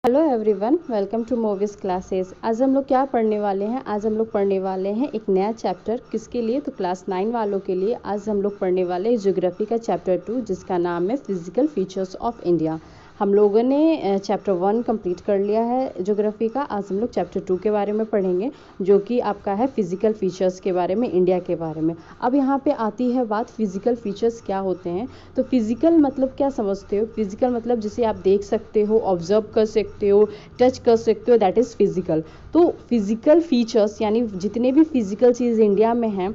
Hello everyone, welcome to movies classes. आज हम लोग क्या पढ़ने वाले हैं? आज हम लोग पढ़ने वाले हैं एक नया चैप्टर। किसके लिए? तो क्लास 9 वालों के लिए। आज हम लोग पढ़ने वाले हैं ज्योग्राफी का चैप्टर 2, जिसका नाम है फिजिकल फीचर्स ऑफ इंडिया। हम लोगों ने चैप्टर 1 कंप्लीट कर लिया है ज्योग्राफी का। आज हम लोग चैप्टर 2 के बारे में पढ़ेंगे, जो कि आपका है फिजिकल फीचर्स के बारे में, इंडिया के बारे में। अब यहाँ पे आती है बात, फिजिकल फीचर्स क्या होते हैं। तो फिजिकल मतलब क्या समझते हो? फिजिकल मतलब जिसे आप देख सकते हो, ऑब्जर्व कर सकते हो, टच कर सकते हो, दैट इज़ फिजिकल। तो फिजिकल फीचर्स यानी जितने भी फिजिकल चीज़ इंडिया में हैं,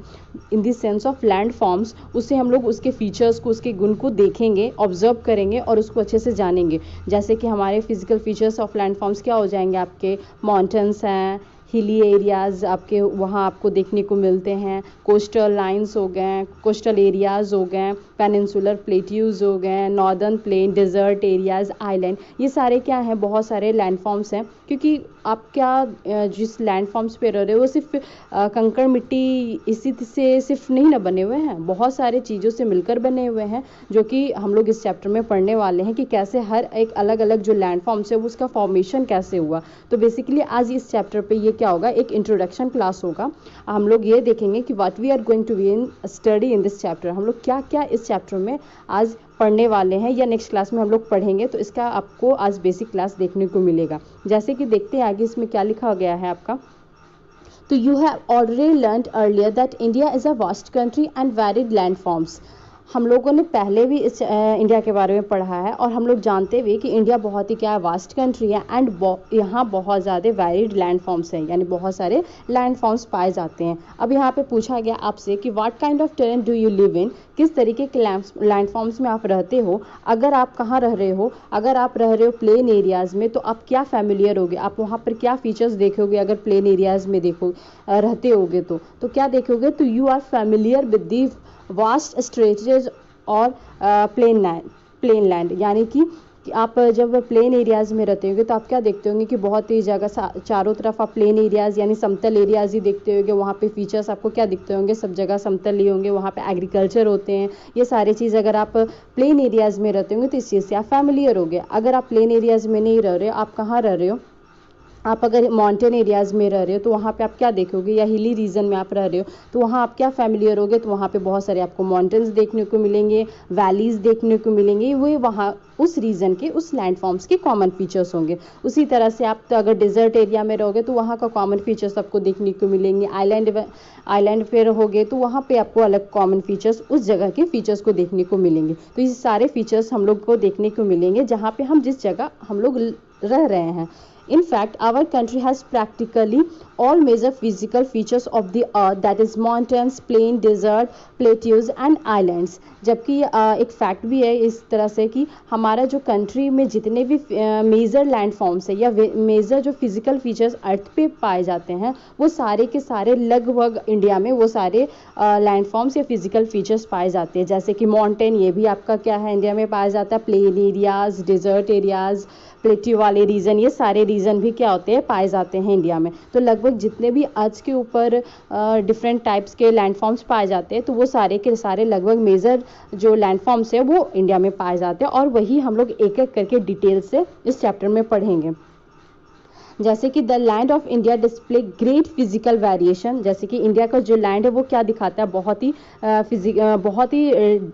in the sense of land forms, उससे हम लोग उसके फीचर्स को, उसके गुण को देखेंगे, ऑब्जर्व करेंगे और उसको अच्छे से जानेंगे। जैसे कि हमारे physical features of land forms क्या हो जाएंगे? आपके माउंटेन्स हैं, हिली एरियाज़ आपके वहाँ आपको देखने को मिलते हैं, कोस्टल लाइंस हो गए, कोस्टल एरियाज़ हो गए, पेनिनसुलर प्लेट्यूज़ हो गए, northern plain, desert areas, island, ये सारे क्या हैं? बहुत सारे लैंड फॉर्म्स हैं। क्योंकि आप क्या जिस लैंड फॉर्म्स पे रह रहे हो वो सिर्फ कंकड़ मिट्टी इसी से सिर्फ नहीं ना बने हुए हैं, बहुत सारे चीज़ों से मिलकर बने हुए हैं, जो कि हम लोग इस चैप्टर में पढ़ने वाले हैं कि कैसे हर एक अलग अलग जो लैंड फॉर्म्स है उसका फॉर्मेशन कैसे हुआ। तो बेसिकली आज इस चैप्टर पे ये क्या होगा, एक इंट्रोडक्शन क्लास होगा। हम लोग ये देखेंगे कि what we are going to be in study in this chapter. हम लोग क्या क्या इस चैप्टर में आज पढ़ने वाले हैं या नेक्स्ट क्लास में हम लोग पढ़ेंगे, तो इसका आपको आज बेसिक क्लास देखने को मिलेगा। जैसे कि देखते हैं आगे इसमें क्या लिखा गया है आपका। तो you have already learned earlier that India is a vast country and varied land forms. हम लोगों ने पहले भी इस इंडिया के बारे में पढ़ा है और हम लोग जानते भी कि इंडिया बहुत ही क्या है, वास्ट कंट्री है एंड यहाँ बहुत ज़्यादा वैरिड लैंड फॉर्म्स हैं, यानी बहुत सारे लैंड फॉर्म्स पाए जाते हैं। अब यहाँ पे पूछा गया आपसे कि what kind of terrain do you live in, किस तरीके के लैंड फॉर्म्स में आप रहते हो। अगर आप कहाँ रह रहे हो, अगर आप रह रहे हो प्लेन एरियाज़ में, तो आप क्या फैमिलियर होगे, आप वहाँ पर क्या फीचर्स देखोगे। अगर प्लेन एरियाज़ में देखो रहते होगे तो क्या देखोगे, तो you are familiar with the vast stretches और प्लेन लैंड, यानी कि आप जब प्लेन एरियाज़ में रहते होंगे तो आप क्या देखते होंगे कि बहुत ही जगह चारों तरफ आप प्लेन एरियाज़ यानी समतल एरियाज़ ही देखते होंगे। वहाँ पे फीचर्स आपको क्या दिखते होंगे, सब जगह समतल ही होंगे, वहाँ पे एग्रीकल्चर होते हैं, ये सारी चीज़। अगर आप प्लेन एरियाज़ में रहते होंगे तो इस चीज़ से आप फैमिलियर हो गए। अगर आप प्लेन एरियाज़ में नहीं रह रहे हो, आप कहाँ रह रहे हो, आप अगर माउंटेन एरियाज़ में रह रहे हो तो वहाँ पे आप क्या देखोगे, या हिली रीजन में आप रह रहे हो तो वहाँ आप क्या फैमिलियर होगे, तो वहाँ पे बहुत सारे आपको माउंटेन्स देखने को मिलेंगे, वैलीज़ देखने को मिलेंगे, वो वहाँ उस रीजन के, उस लैंड फॉर्म्स के कॉमन फीचर्स होंगे। उसी तरह से आप तो अगर डेजर्ट एरिया में रहोगे तो वहाँ का कॉमन फीचर्स आपको देखने को मिलेंगे। आइलैंड पे रहोगे तो वहाँ पे आपको अलग कॉमन फीचर्स, उस जगह के फीचर्स को देखने को मिलेंगे। तो ये सारे फीचर्स हम लोग को देखने को मिलेंगे जहाँ पे हम जिस जगह हम लोग रह रहे हैं। In fact, our country has practically all major physical features of the earth, that is mountains, plain, desert, plateaus and islands. जबकि एक फैक्ट भी है इस तरह से कि हमारा जो कंट्री में जितने भी मेजर लैंड फॉर्म्स है या मेजर जो फिजिकल फीचर्स अर्थ पे पाए जाते हैं, वो सारे के सारे लगभग इंडिया में वो सारे लैंड फॉर्म्स या फिजिकल फीचर्स पाए जाते हैं। जैसे कि माउंटेन, ये भी आपका क्या है, इंडिया में पाया जाता है। Plain areas, desert areas, plateau वाले रीजन, ये सारे रीजन भी क्या होते हैं, पाए जाते हैं इंडिया में। तो लगभग जितने भी अर्थ के ऊपर डिफरेंट टाइप्स के लैंड फॉर्म्स पाए जाते हैं, तो वो सारे के सारे लगभग मेजर जो लैंड फॉर्म्स है वो इंडिया में पाए जाते हैं, और वही हम लोग एक एक करके डिटेल से इस चैप्टर में पढ़ेंगे। जैसे कि the land of India display great physical variation. जैसे कि इंडिया का जो लैंड है वो क्या दिखाता है, बहुत ही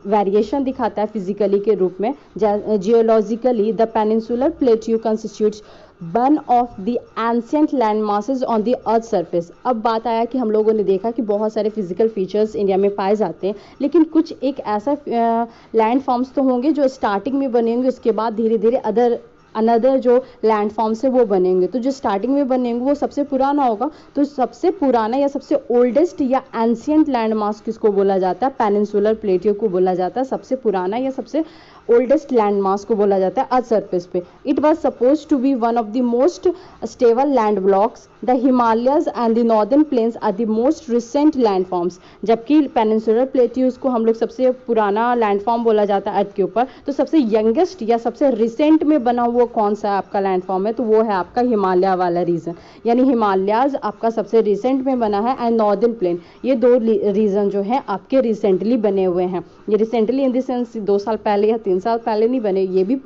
वेरिएशन दिखाता है फिजिकली के रूप में। Geologically the peninsular plateau constitutes one of the ancient land masses on the earth surface. अब बात आया कि हम लोगों ने देखा कि बहुत सारे फिजिकल फीचर्स इंडिया में पाए जाते हैं, लेकिन कुछ एक ऐसा लैंड फॉर्म्स तो होंगे जो स्टार्टिंग में बने होंगे, उसके बाद धीरे धीरे अनदर जो लैंड फॉर्म्स है वो बनेंगे। तो जो स्टार्टिंग में बनेंगे वो सबसे पुराना होगा। तो सबसे पुराना या सबसे ओल्डेस्ट या एंशिएंट लैंड मास किसको बोला जाता है, पेनिनसुलर प्लेट्यू को बोला जाता है। सबसे पुराना या सबसे ओल्डेस्ट लैंड मास को बोला जाता है अर्थ सरफेस पे। It was suppose to be one of the most stable land blocks. The Himalayas and the northern plains are the most recent land forms. जबकि पेनिनसुलर प्लेट्यूज को हम लोग सबसे पुराना लैंड फॉर्म बोला जाता है अर्थ के ऊपर, तो सबसे यंगेस्ट या सबसे रिसेंट में बना हुआ कौन सा आपका लैंड फॉर्म है, तो वो है आपका हिमालय वाला रीजन, यानी हिमालयाज आपका सबसे रिसेंट में बना है, एंड नॉर्दर्न प्लेन। ये दो रीजन जो है आपके रिसेंटली बने हुए हैं। ये रिसेंटली इन द सेंस 2 साल पहले या 3 साल पहले नहीं बने, ये भी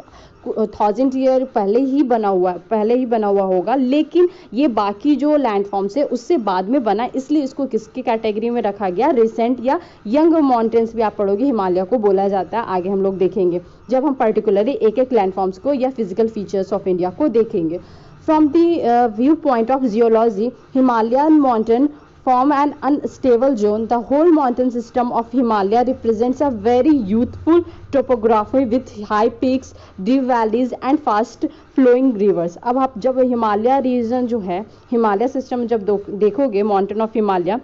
1000 ईयर पहले ही बना हुआ होगा, लेकिन ये बाकी जो लैंडफॉर्म्स है उससे बाद में बना, इसलिए इसको किसकी कैटेगरी में रखा गया, रिसेंट या यंग माउंटेन्स भी आप पढ़ोगे हिमालय को बोला जाता है, आगे हम लोग देखेंगे जब हम पर्टिकुलरली एक एक लैंडफॉर्म्स को या फिजिकल फीचर्स ऑफ इंडिया को देखेंगे। From the view point of geology, Himalayan mountain form an unstable zone. The whole mountain system of Himalaya represents a very youthful topography with high peaks, deep valleys and fast flowing rivers. अब आप जब Himalaya reason जो है, Himalaya system जब देखोगे mountain of Himalaya,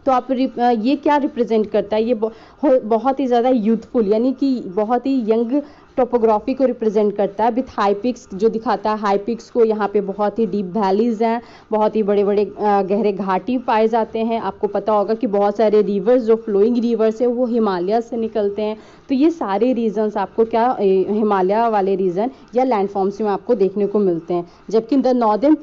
तो आप ये क्या रिप्रेजेंट करता है, ये बहुत ही ज़्यादा यूथफुल यानी कि बहुत ही यंग टोपोग्राफी को रिप्रेजेंट करता है, विथ हाई पिक्स जो दिखाता है हाई पिक्स को। यहाँ पे बहुत ही डीप वैलीज हैं, बहुत ही बड़े बड़े गहरे घाटी पाए जाते हैं। आपको पता होगा कि बहुत सारे रिवर्स जो फ्लोइंग रिवर्स है वो हिमालय से निकलते हैं। तो ये सारे रीजन्स आपको क्या हिमालय वाले रीजन या लैंडफॉर्म्स में आपको देखने को मिलते हैं। जबकि the northern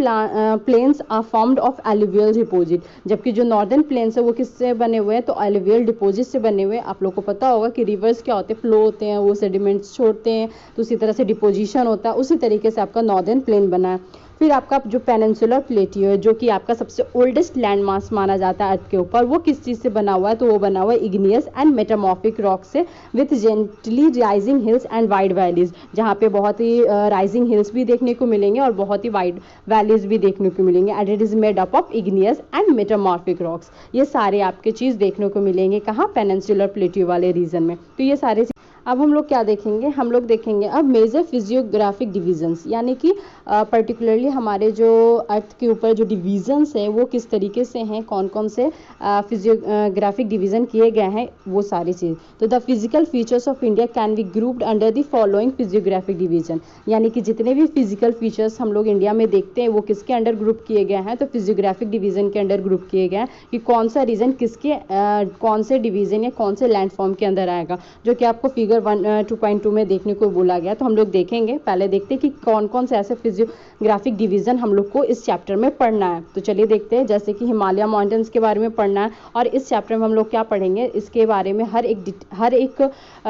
plains are formed of alluvial deposit, जबकि जो नॉर्दर्न प्लेन्स है वो किससे बने हुए हैं, तो एलुवियल डिपोजिट से बने हुए हैं। आप लोग को पता होगा कि रिवर्स क्या होते हैं, फ्लो होते हैं, वो सेडिमेंट्स छोड़ते हैं, तो उसी तरह से डिपोजिशन होता है, उसी तरीके से आपका नॉर्दर्न प्लेन बना है। फिर आपका जो पेनिनसुलर प्लेटियो है जो कि आपका सबसे ओल्डेस्ट लैंड मास माना जाता है अर्थ के ऊपर, वो किस चीज़ से बना हुआ है, तो वो बना हुआ है इग्नियस एंड मेटामॉर्फिक रॉक से, with gently rising hills and wide valleys, जहाँ पे बहुत ही राइजिंग हिल्स भी देखने को मिलेंगे और बहुत ही वाइड वैलीज भी देखने को मिलेंगे। And it is made up of igneous and metamorphic rocks. ये सारे आपके चीज़ देखने को मिलेंगे कहाँ, पेनिनसुलर प्लेटियो वाले रीजन में। तो ये सारे अब हम लोग क्या देखेंगे, हम लोग देखेंगे अब मेजर फिजियोग्राफिक डिवीजन्स, यानी कि पर्टिकुलरली हमारे जो अर्थ के ऊपर जो डिवीजन्स है वो किस तरीके से हैं, कौन कौन से फिजियोग्राफिक डिवीजन किए गए हैं, वो सारी चीज़। तो the physical features of India can be grouped under the following physiographic division, यानी कि जितने भी फिजिकल फीचर्स हम लोग इंडिया में देखते हैं वो किसके अंडर ग्रुप किए गए हैं, तो फिजियोग्राफिक डिवीजन के अंडर ग्रुप किए गए हैं कि कौन सा रीजन किसके कौन से डिवीजन या कौन से लैंडफॉर्म के अंदर आएगा, जो कि आपको फिगर 2.2 में देखने को बोला गया। तो हम लोग देखेंगे, पहले देखते हैं कि कौन कौन से ऐसे फिजियोग्राफिक डिवीजन हम लोग को इस चैप्टर में पढ़ना है। तो चलिए देखते हैं, जैसे कि हिमालय माउंटेन्स के बारे में पढ़ना है, और इस चैप्टर में हम लोग क्या पढ़ेंगे, इसके बारे में हर एक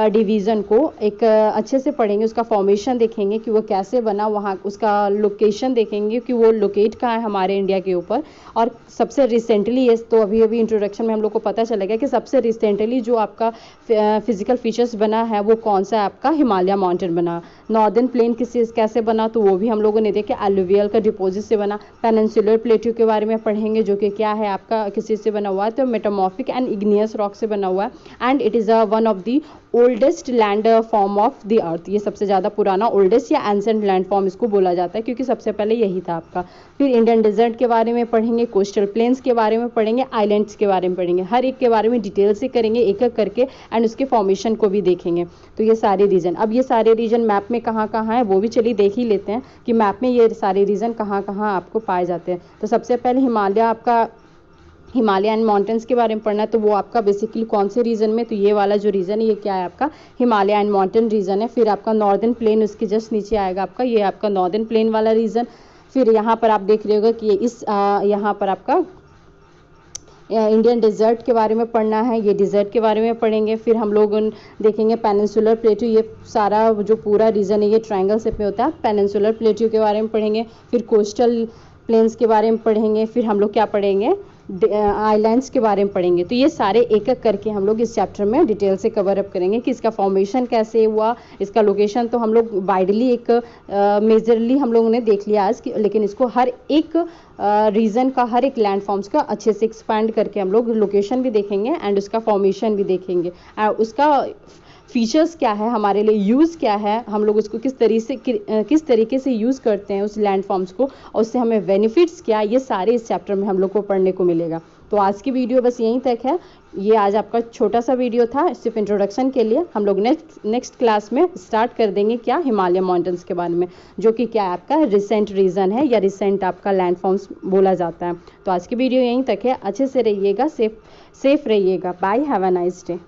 डिवीजन को एक अच्छे से पढ़ेंगे, उसका फॉर्मेशन देखेंगे कि वो कैसे बना, वहाँ उसका लोकेशन देखेंगे कि वो लोकेट कहाँ है हमारे इंडिया के ऊपर। और सबसे रिसेंटली तो अभी इंट्रोडक्शन में हम लोग को पता चलेगा कि सबसे रिसेंटली जो आपका फिजिकल फीचर्स बना है वो कौन सा आपका हिमालय माउंटेन बना। नॉर्दर्न प्लेन कैसे बना, तो वो भी हम लोगों ने देखे, एलुवियल का डिपोजिट से बना। पेनिनसुलर प्लेट्यू के बारे में पढ़ेंगे जो कि क्या है आपका किस चीज़ से बना हुआ है, तो मेटामॉर्फिक एंड इग्नियस रॉक से बना हुआ है। And it is one of the oldest land form of the earth, ये सबसे ज़्यादा पुराना ओल्डेस्ट या एंसेंट लैंड फॉर्म इसको बोला जाता है, क्योंकि सबसे पहले यही था आपका। फिर इंडियन डेजर्ट के बारे में पढ़ेंगे, कोस्टल प्लेन्स के बारे में पढ़ेंगे, आइलैंड्स के बारे में पढ़ेंगे, हर एक के बारे में डिटेल से करेंगे एक एक करके, एंड उसके फॉर्मेशन को भी देखेंगे। तो ये सारे रीजन, अब ये सारे रीजन मैप में कहाँ कहाँ है वो भी चलिए देख ही लेते हैं कि मैप में ये सारे रीजन कहाँ कहाँ आपको पाए जाते हैं। तो सबसे पहले हिमालय, आपका हिमालयन माउंटेन्स के बारे में पढ़ना है, तो वो आपका बेसिकली कौन से रीजन में, तो ये वाला जो रीजन है ये क्या है आपका हिमालयन माउंटेन रीजन है। फिर आपका नॉर्दर्न प्लेन उसके जस्ट नीचे आएगा आपका, ये आपका नॉर्दर्न प्लेन वाला रीजन। फिर यहाँ पर आप देख रहे होगा कि इस यहाँ पर आपका इंडियन डेजर्ट के बारे में पढ़ना है, ये डेजर्ट के बारे में पढ़ेंगे। फिर हम लोग देखेंगे पेनिनसुलर प्लेट्यू, ये सारा जो पूरा रीजन है ये ट्रायंगल शेप में होता है, पेनिनसुलर प्लेट्यू के बारे में पढ़ेंगे। फिर कोस्टल प्लेन्स के बारे में पढ़ेंगे। फिर हम लोग क्या पढ़ेंगे, आइलैंड्स के बारे में पढ़ेंगे। तो ये सारे एक एक करके हम लोग इस चैप्टर में डिटेल से कवर अप करेंगे कि इसका फॉर्मेशन कैसे हुआ, इसका लोकेशन तो हम लोग वाइडली एक मेजरली हम लोगों ने देख लिया आज, लेकिन इसको हर एक रीजन का, हर एक लैंडफॉर्म्स का अच्छे से एक्सपैंड करके हम लोग लोकेशन भी देखेंगे एंड उसका फॉर्मेशन भी देखेंगे, उसका फीचर्स क्या है, हमारे लिए यूज़ क्या है, हम लोग उसको किस तरीके से यूज़ करते हैं उस लैंडफॉर्म्स को, और उससे हमें बेनिफिट्स क्या, ये सारे इस चैप्टर में हम लोग को पढ़ने को मिलेगा। तो आज की वीडियो बस यहीं तक है। ये आज आपका छोटा सा वीडियो था सिर्फ इंट्रोडक्शन के लिए। हम लोग नेक्स्ट क्लास में स्टार्ट कर देंगे क्या, हिमालय माउंटेन्स के बारे में, जो कि क्या आपका रिसेंट रीजन है या रिसेंट आपका लैंडफॉर्म्स बोला जाता है। तो आज की वीडियो यहीं तक है। अच्छे से रहिएगा, सेफ रहिएगा। Bye, have a nice day.